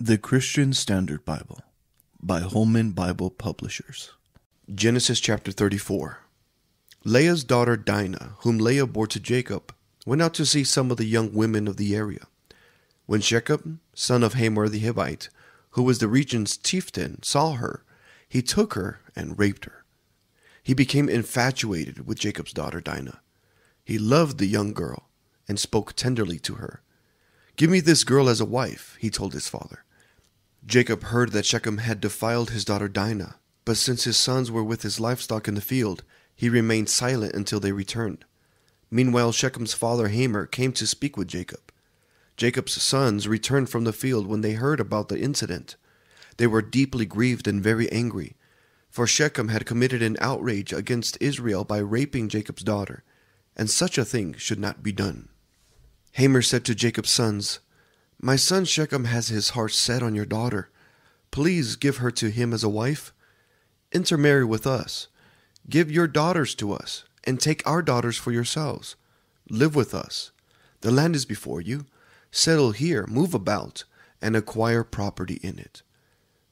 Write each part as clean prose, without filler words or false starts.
The Christian Standard Bible by Holman Bible Publishers. Genesis chapter 34. Leah's daughter Dinah, whom Leah bore to Jacob, went out to see some of the young women of the area. When Shechem, son of Hamor the Hivite, who was the region's chieftain, saw her, he took her and raped her. He became infatuated with Jacob's daughter Dinah. He loved the young girl and spoke tenderly to her. "Give me this girl as a wife," he told his father. Jacob heard that Shechem had defiled his daughter Dinah, but since his sons were with his livestock in the field, he remained silent until they returned. Meanwhile, Shechem's father Hamor came to speak with Jacob. Jacob's sons returned from the field when they heard about the incident. They were deeply grieved and very angry, for Shechem had committed an outrage against Israel by raping Jacob's daughter, and such a thing should not be done. Hamor said to Jacob's sons, "My son Shechem has his heart set on your daughter. Please give her to him as a wife. Intermarry with us. Give your daughters to us, and take our daughters for yourselves. Live with us. The land is before you. Settle here, move about, and acquire property in it."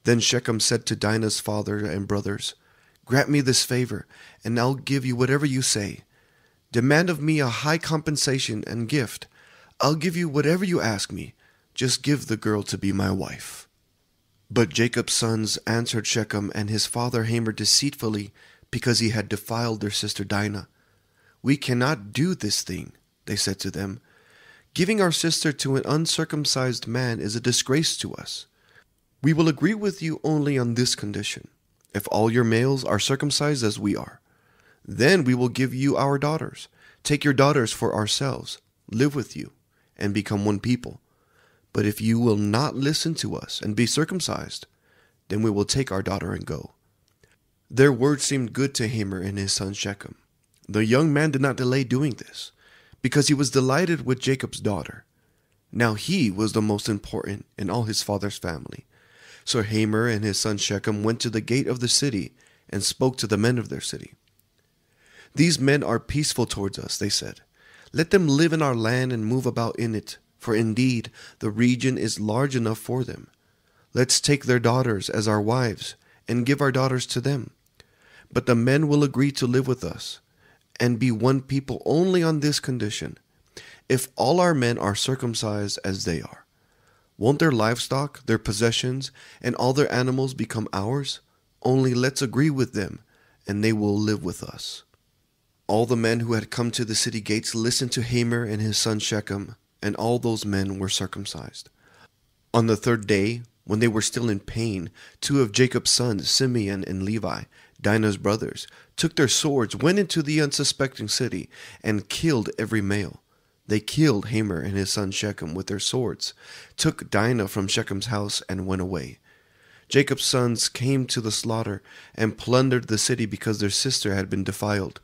Then Shechem said to Dinah's father and brothers, "Grant me this favor, and I'll give you whatever you say. Demand of me a high compensation and gift. I'll give you whatever you ask me. Just give the girl to be my wife." But Jacob's sons answered Shechem and his father Hamor deceitfully, because he had defiled their sister Dinah. "We cannot do this thing," they said to them. "Giving our sister to an uncircumcised man is a disgrace to us. We will agree with you only on this condition: if all your males are circumcised as we are, then we will give you our daughters, take your daughters for ourselves, live with you, and become one people. But if you will not listen to us and be circumcised, then we will take our daughter and go." Their words seemed good to Hamor and his son Shechem. The young man did not delay doing this, because he was delighted with Jacob's daughter. Now he was the most important in all his father's family. So Hamor and his son Shechem went to the gate of the city and spoke to the men of their city. "These men are peaceful towards us," they said. "Let them live in our land and move about in it, for indeed the region is large enough for them. Let's take their daughters as our wives and give our daughters to them. But the men will agree to live with us and be one people only on this condition: if all our men are circumcised as they are. Won't their livestock, their possessions, and all their animals become ours? Only let's agree with them, and they will live with us." All the men who had come to the city gates listened to Hamor and his son Shechem, and all those men were circumcised. On the third day, when they were still in pain, two of Jacob's sons, Simeon and Levi, Dinah's brothers, took their swords, went into the unsuspecting city, and killed every male. They killed Hamor and his son Shechem with their swords, took Dinah from Shechem's house, and went away. Jacob's sons came to the slaughter and plundered the city because their sister had been defiled.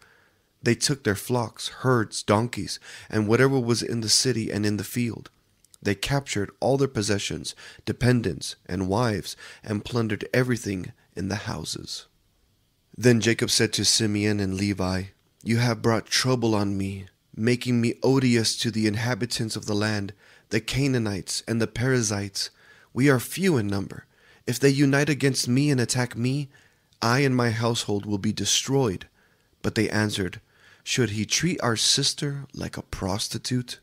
They took their flocks, herds, donkeys, and whatever was in the city and in the field. They captured all their possessions, dependents, and wives, and plundered everything in the houses. Then Jacob said to Simeon and Levi, "You have brought trouble on me, making me odious to the inhabitants of the land, the Canaanites and the Perizzites. We are few in number. If they unite against me and attack me, I and my household will be destroyed." But they answered, "Should he treat our sister like a prostitute?"